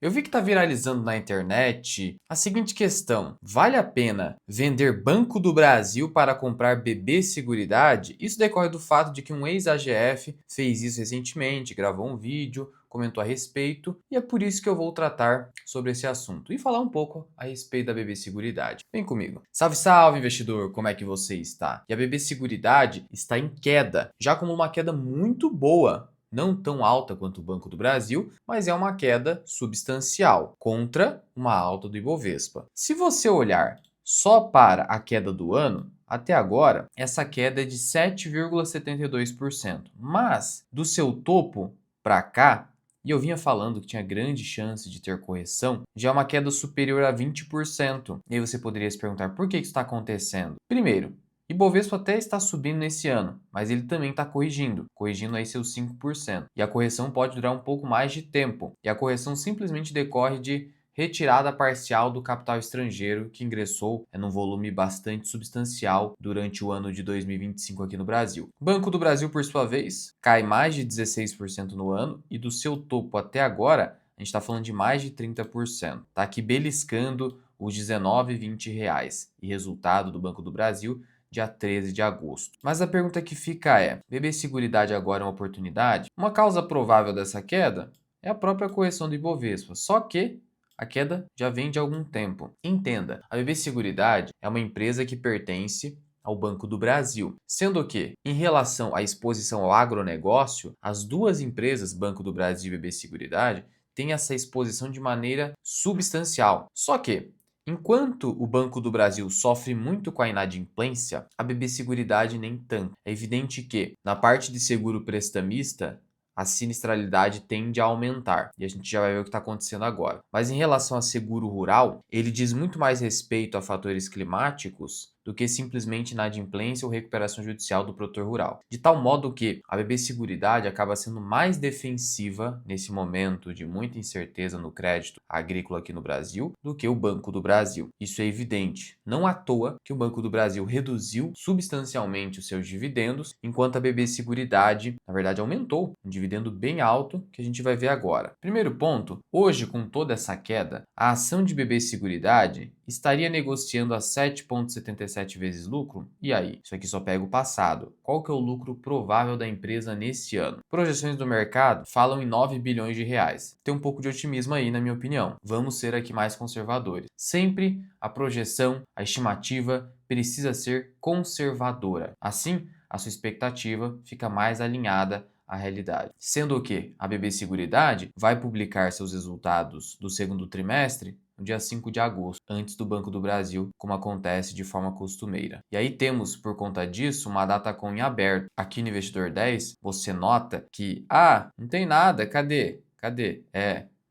Eu vi que está viralizando na internet a seguinte questão: vale a pena vender Banco do Brasil para comprar BB Seguridade? Isso decorre do fato de que um ex-AGF fez isso recentemente, gravou um vídeo, comentou a respeito, e é por isso que eu vou tratar sobre esse assunto e falar um pouco a respeito da BB Seguridade. Vem comigo. Salve, salve, investidor! Como é que você está? E a BB Seguridade está em queda, já como uma queda muito boa. Não tão alta quanto o Banco do Brasil, mas é uma queda substancial contra uma alta do Ibovespa. Se você olhar só para a queda do ano, até agora, essa queda é de 7,72%. Mas do seu topo para cá, e eu vinha falando que tinha grande chance de ter correção, já é uma queda superior a 20%. E aí você poderia se perguntar por que isso está acontecendo? Primeiro, Ibovespa até está subindo nesse ano, mas ele também está corrigindo aí seus 5%. E a correção pode durar um pouco mais de tempo. E a correção simplesmente decorre de retirada parcial do capital estrangeiro que ingressou num volume bastante substancial durante o ano de 2025 aqui no Brasil. O Banco do Brasil, por sua vez, cai mais de 16% no ano e do seu topo até agora, a gente está falando de mais de 30%. Está aqui beliscando os R$ 19,20. E resultado do Banco do Brasil dia 13 de agosto. Mas a pergunta que fica é: BB Seguridade agora é uma oportunidade? Uma causa provável dessa queda é a própria correção do Ibovespa, só que a queda já vem de algum tempo. Entenda, a BB Seguridade é uma empresa que pertence ao Banco do Brasil, sendo que, em relação à exposição ao agronegócio, as duas empresas, Banco do Brasil e BB Seguridade, têm essa exposição de maneira substancial. Só que enquanto o Banco do Brasil sofre muito com a inadimplência, a BB Seguridade nem tanto. É evidente que, na parte de seguro prestamista, a sinistralidade tende a aumentar. E a gente já vai ver o que está acontecendo agora. Mas em relação a seguro rural, ele diz muito mais respeito a fatores climáticos do que simplesmente inadimplência ou recuperação judicial do produtor rural. De tal modo que a BB Seguridade acaba sendo mais defensiva nesse momento de muita incerteza no crédito agrícola aqui no Brasil do que o Banco do Brasil. Isso é evidente. Não à toa que o Banco do Brasil reduziu substancialmente os seus dividendos, enquanto a BB Seguridade, na verdade, aumentou um dividendo bem alto que a gente vai ver agora. Primeiro ponto, hoje com toda essa queda, a ação de BB Seguridade estaria negociando a 7,77 vezes lucro? E aí? Isso aqui só pega o passado. Qual que é o lucro provável da empresa nesse ano? Projeções do mercado falam em 9 bilhões de reais. Tem um pouco de otimismo aí, na minha opinião. Vamos ser aqui mais conservadores. Sempre a projeção, a estimativa precisa ser conservadora. Assim, a sua expectativa fica mais alinhada à realidade. Sendo que a BB Seguridade vai publicar seus resultados do segundo trimestre no dia 5 de agosto, antes do Banco do Brasil, como acontece de forma costumeira. E aí temos, por conta disso, uma Datacom em aberto. Aqui no Investidor 10, você nota que, não tem nada, cadê? Cadê?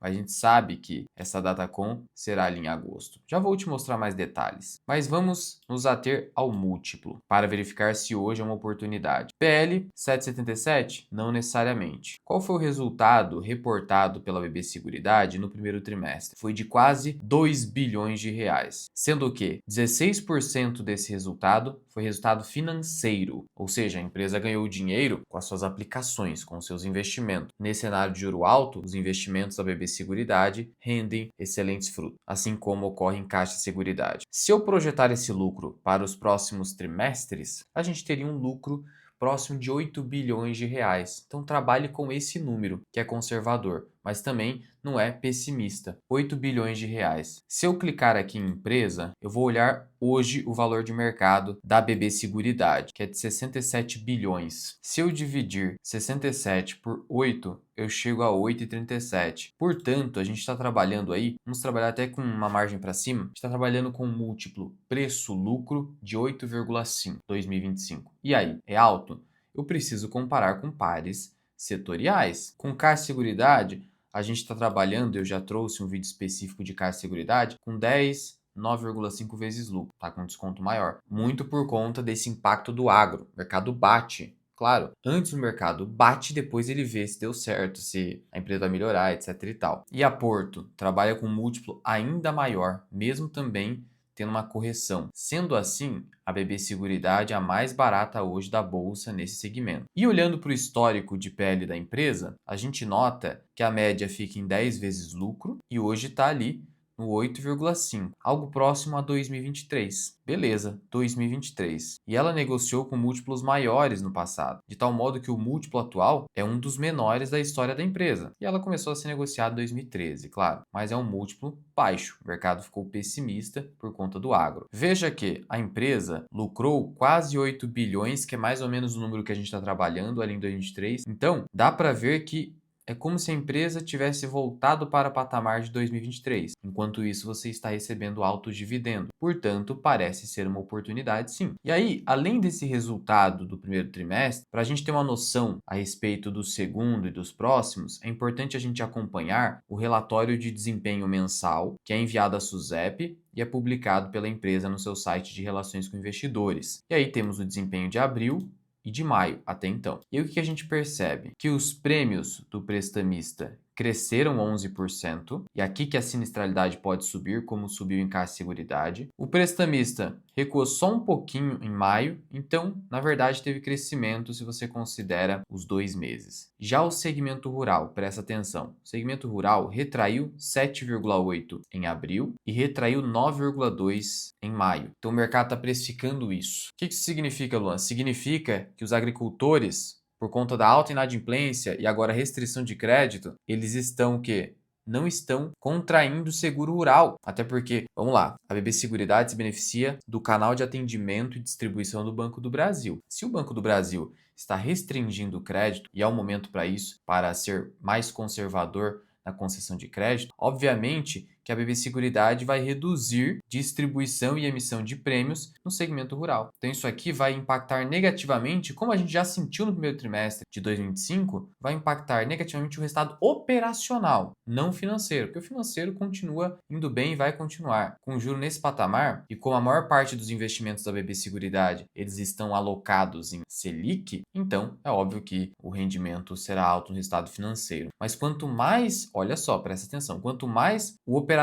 A gente sabe que essa Datacom será ali em agosto. Já vou te mostrar mais detalhes. Mas vamos nos ater ao múltiplo para verificar se hoje é uma oportunidade. PL 7,77? Não necessariamente. Qual foi o resultado reportado pela BB Seguridade no primeiro trimestre? Foi de quase 2 bilhões de reais. Sendo que 16% desse resultado foi resultado financeiro, ou seja, a empresa ganhou dinheiro com as suas aplicações, com os seus investimentos. Nesse cenário de juro alto, os investimentos da BB Seguridade rendem excelentes frutos, assim como ocorre em Caixa Seguridade. Se eu projetar esse lucro para os próximos trimestres, a gente teria um lucro próximo de 8 bilhões de reais. Então trabalhe com esse número, que é conservador, mas também não é pessimista. 8 bilhões de reais. Se eu clicar aqui em empresa, eu vou olhar hoje o valor de mercado da BB Seguridade, que é de 67 bilhões. Se eu dividir 67 por 8, eu chego a 8,37. Portanto, a gente está trabalhando aí, vamos trabalhar até com uma margem para cima, a gente está trabalhando com um múltiplo preço-lucro de 8,5 2025. E aí, é alto? Eu preciso comparar com pares setoriais. Com Caixa Seguridade, a gente está trabalhando, eu já trouxe um vídeo específico de Caixa Seguridade, com 9,5 vezes lucro, tá? Com desconto maior. Muito por conta desse impacto do agro. O mercado bate. Claro, antes o mercado bate, depois ele vê se deu certo, se a empresa vai melhorar, etc e tal. E a Porto trabalha com um múltiplo ainda maior, mesmo também tendo uma correção. Sendo assim, a BB Seguridade é a mais barata hoje da bolsa nesse segmento. E olhando para o histórico de PL da empresa, a gente nota que a média fica em 10 vezes lucro e hoje está ali no 8,5, algo próximo a 2023. Beleza, 2023. E ela negociou com múltiplos maiores no passado, de tal modo que o múltiplo atual é um dos menores da história da empresa. E ela começou a ser negociada em 2013, claro, mas é um múltiplo baixo. O mercado ficou pessimista por conta do agro. Veja que a empresa lucrou quase 8 bilhões, que é mais ou menos o número que a gente está trabalhando ali em 2023. Então, dá para ver que é como se a empresa tivesse voltado para o patamar de 2023. Enquanto isso, você está recebendo alto dividendo. Portanto, parece ser uma oportunidade, sim. E aí, além desse resultado do primeiro trimestre, para a gente ter uma noção a respeito do segundo e dos próximos, é importante a gente acompanhar o relatório de desempenho mensal, que é enviado à SUSEP e é publicado pela empresa no seu site de relações com investidores. E aí temos o desempenho de abril e de maio até então. E aí, o que a gente percebe? Que os prêmios do prestamista cresceram 11%, e aqui que a sinistralidade pode subir, como subiu em Caixa Seguridade. O prestamista recuou só um pouquinho em maio, então, na verdade, teve crescimento se você considera os 2 meses. Já o segmento rural, presta atenção, o segmento rural retraiu 7,8% em abril e retraiu 9,2% em maio. Então, o mercado está precificando isso. O que isso significa, Luan? Significa que os agricultores, por conta da alta inadimplência e agora restrição de crédito, eles estão o quê? Não estão contraindo o seguro rural. Até porque, vamos lá, a BB Seguridade se beneficia do canal de atendimento e distribuição do Banco do Brasil. Se o Banco do Brasil está restringindo o crédito, e é o momento para isso, para ser mais conservador na concessão de crédito, obviamente que a BB Seguridade vai reduzir distribuição e emissão de prêmios no segmento rural. Então isso aqui vai impactar negativamente, como a gente já sentiu no primeiro trimestre de 2025, vai impactar negativamente o resultado operacional, não financeiro, porque o financeiro continua indo bem e vai continuar. Com o juro nesse patamar e como a maior parte dos investimentos da BB Seguridade, eles estão alocados em Selic, então é óbvio que o rendimento será alto no resultado financeiro. Mas quanto mais, olha só, presta atenção, quanto mais o operacional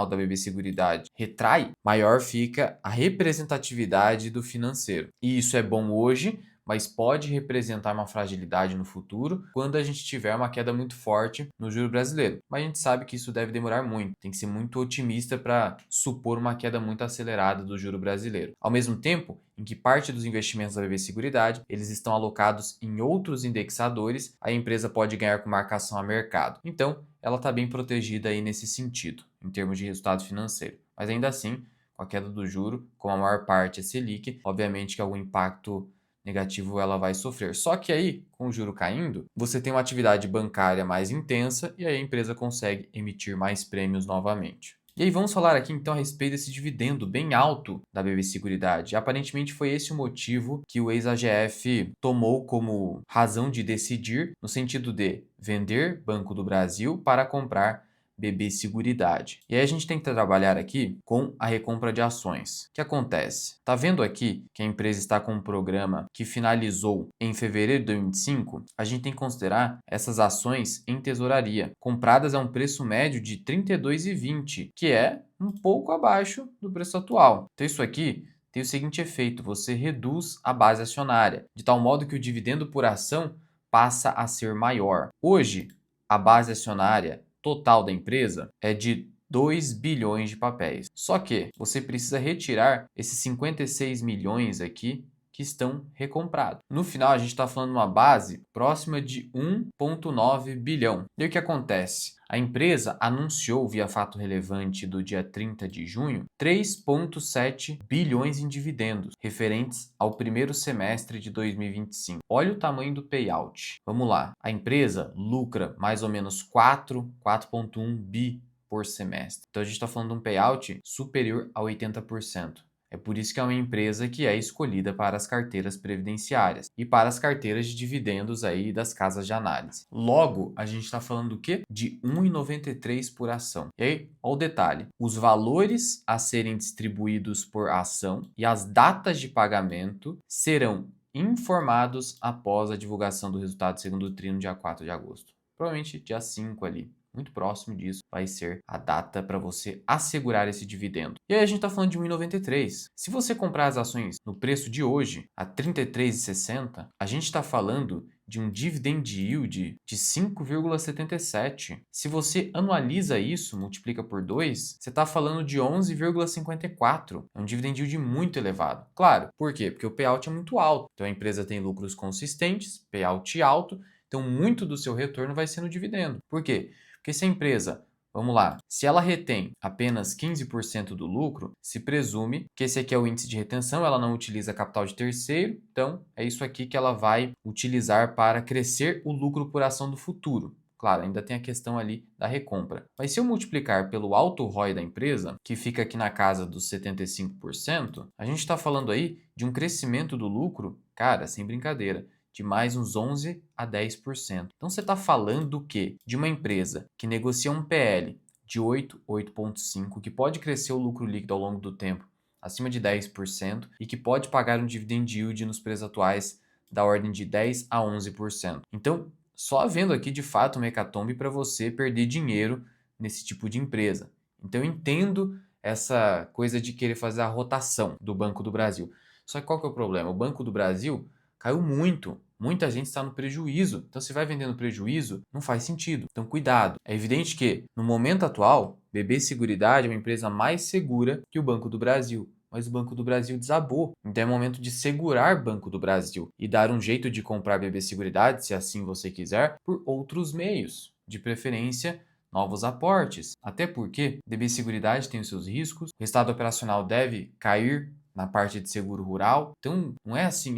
da BB Seguridade retrai, maior fica a representatividade do financeiro. E isso é bom hoje, mas pode representar uma fragilidade no futuro quando a gente tiver uma queda muito forte no juro brasileiro. Mas a gente sabe que isso deve demorar muito, tem que ser muito otimista para supor uma queda muito acelerada do juro brasileiro. Ao mesmo tempo, em que parte dos investimentos da BB Seguridade eles estão alocados em outros indexadores, a empresa pode ganhar com marcação a mercado. Então, ela está bem protegida aí nesse sentido, em termos de resultado financeiro. Mas ainda assim, com a queda do juro, como a maior parte é Selic, obviamente que algum impacto negativo ela vai sofrer. Só que aí, com o juro caindo, você tem uma atividade bancária mais intensa e aí a empresa consegue emitir mais prêmios novamente. E aí vamos falar aqui então a respeito desse dividendo bem alto da BB Seguridade. Aparentemente foi esse o motivo que o ex-AGF tomou como razão de decidir, no sentido de vender Banco do Brasil para comprar BB Seguridade. E aí a gente tem que trabalhar aqui com a recompra de ações. O que acontece? Tá vendo aqui que a empresa está com um programa que finalizou em fevereiro de 2025? A gente tem que considerar essas ações em tesouraria, compradas a um preço médio de R$ 32,20, que é um pouco abaixo do preço atual. Então isso aqui tem o seguinte efeito: você reduz a base acionária, de tal modo que o dividendo por ação passa a ser maior. Hoje, a base acionária total da empresa é de 2 bilhões de papéis. Só que você precisa retirar esses 56 milhões aqui que estão recomprados. No final, a gente está falando de uma base próxima de 1,9 bilhão. E o que acontece? A empresa anunciou via fato relevante do dia 30 de junho 3,7 bilhões em dividendos referentes ao primeiro semestre de 2025. Olha o tamanho do payout. Vamos lá. A empresa lucra mais ou menos 4,1 bi por semestre. Então a gente está falando de um payout superior a 80%. É por isso que é uma empresa que é escolhida para as carteiras previdenciárias e para as carteiras de dividendos aí das casas de análise. Logo, a gente está falando do quê? De 1,93 por ação. E aí, olha o detalhe: os valores a serem distribuídos por ação e as datas de pagamento serão informados após a divulgação do resultado do segundo tri no dia 4 de agosto. Provavelmente dia 5 ali. muito próximo disso, vai ser a data para você assegurar esse dividendo. E aí a gente está falando de 1,93. Se você comprar as ações no preço de hoje, a R$ 33,60, a gente está falando de um dividend yield de 5,77. Se você anualiza isso, multiplica por 2, você está falando de 11,54. É um dividend yield muito elevado. Claro, por quê? Porque o payout é muito alto. Então a empresa tem lucros consistentes, payout alto, então muito do seu retorno vai ser no dividendo. Por quê? Porque se a empresa, vamos lá, se ela retém apenas 15% do lucro, se presume que esse aqui é o índice de retenção, ela não utiliza capital de terceiro, então é isso aqui que ela vai utilizar para crescer o lucro por ação do futuro. Claro, ainda tem a questão ali da recompra. Mas se eu multiplicar pelo alto ROI da empresa, que fica aqui na casa dos 75%, a gente está falando aí de um crescimento do lucro, cara, sem brincadeira, de mais uns 11 a 10%. Então você está falando do quê? De uma empresa que negocia um PL de 8, 8,5, que pode crescer o lucro líquido ao longo do tempo acima de 10% e que pode pagar um dividend yield nos preços atuais da ordem de 10 a 11%. Então, só havendo aqui de fato uma hecatombe para você perder dinheiro nesse tipo de empresa. Então, eu entendo essa coisa de querer fazer a rotação do Banco do Brasil. Só que qual que é o problema? O Banco do Brasil caiu muito. Muita gente está no prejuízo. Então, se vai vendendo prejuízo, não faz sentido. Então, cuidado. É evidente que, no momento atual, BB Seguridade é uma empresa mais segura que o Banco do Brasil. Mas o Banco do Brasil desabou. Então, é momento de segurar Banco do Brasil e dar um jeito de comprar BB Seguridade, se assim você quiser, por outros meios. De preferência, novos aportes. Até porque BB Seguridade tem os seus riscos, o resultado operacional deve cair na parte de seguro rural. Então, não é assim,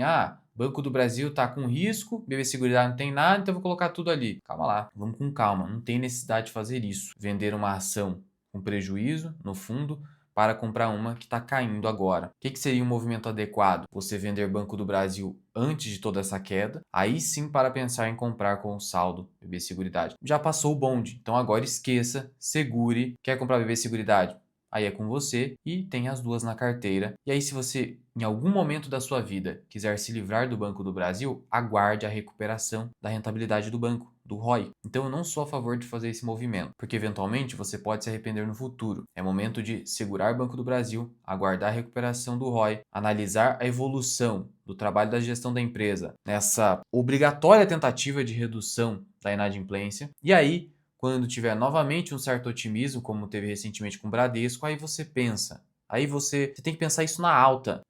Banco do Brasil está com risco, BB Seguridade não tem nada, então eu vou colocar tudo ali. Calma lá, vamos com calma, não tem necessidade de fazer isso. Vender uma ação com prejuízo, no fundo, para comprar uma que está caindo agora. O que seria um movimento adequado? Você vender Banco do Brasil antes de toda essa queda, aí sim para pensar em comprar com o saldo BB Seguridade. Já passou o bonde, então agora esqueça, segure. Quer comprar BB Seguridade? Aí é com você e tem as duas na carteira. E aí, se você, em algum momento da sua vida, quiser se livrar do Banco do Brasil, aguarde a recuperação da rentabilidade do banco, do ROI. Então, eu não sou a favor de fazer esse movimento, porque eventualmente você pode se arrepender no futuro. É momento de segurar o Banco do Brasil, aguardar a recuperação do ROI, analisar a evolução do trabalho da gestão da empresa nessa obrigatória tentativa de redução da inadimplência. E aí, quando tiver novamente um certo otimismo, como teve recentemente com o Bradesco, aí você pensa. Aí você tem que pensar isso na alta,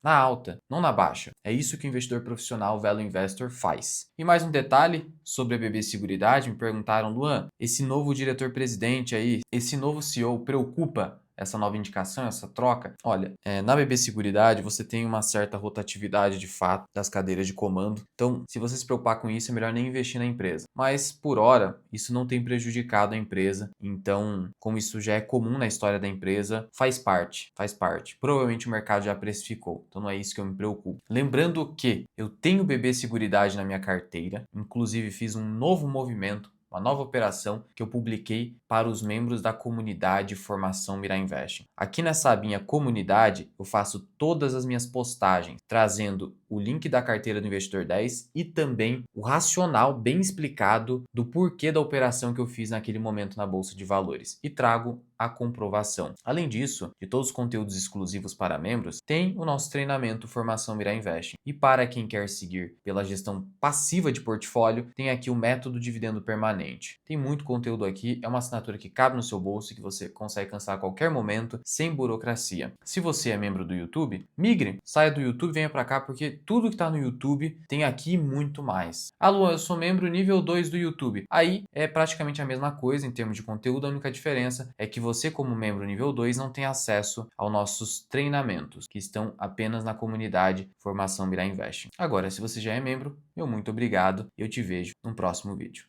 não na baixa. É isso que o investidor profissional Value Investor faz. E mais um detalhe sobre a BB Seguridade, me perguntaram, Luan, esse novo diretor-presidente aí, esse novo CEO preocupa essa nova indicação, essa troca? Olha, na BB Seguridade você tem uma certa rotatividade de fato das cadeiras de comando. Então, se você se preocupar com isso, é melhor nem investir na empresa. Mas, por hora, isso não tem prejudicado a empresa. Então, como isso já é comum na história da empresa, faz parte, faz parte. Provavelmente o mercado já precificou. Então, não é isso que eu me preocupo. Lembrando que eu tenho BB Seguridade na minha carteira. Inclusive, fiz um novo movimento, uma nova operação que eu publiquei para os membros da comunidade Formação Mirai Investing. Aqui nessa abinha comunidade, eu faço todas as minhas postagens, trazendo o link da carteira do Investidor 10 e também o racional bem explicado do porquê da operação que eu fiz naquele momento na Bolsa de Valores. E trago a comprovação. Além disso, de todos os conteúdos exclusivos para membros, tem o nosso treinamento Formação Mirai Investing. E para quem quer seguir pela gestão passiva de portfólio, tem aqui o método dividendo permanente. Tem muito conteúdo aqui, é uma assinatura que cabe no seu bolso e que você consegue cancelar a qualquer momento, sem burocracia. Se você é membro do YouTube, migre, saia do YouTube e venha para cá, porque tudo que está no YouTube tem aqui e muito mais. Alô, eu sou membro nível 2 do YouTube. Aí é praticamente a mesma coisa em termos de conteúdo, a única diferença é que você, como membro nível 2, não tem acesso aos nossos treinamentos, que estão apenas na comunidade Formação Mirai Investing. Agora, se você já é membro, meu muito obrigado e eu te vejo no próximo vídeo.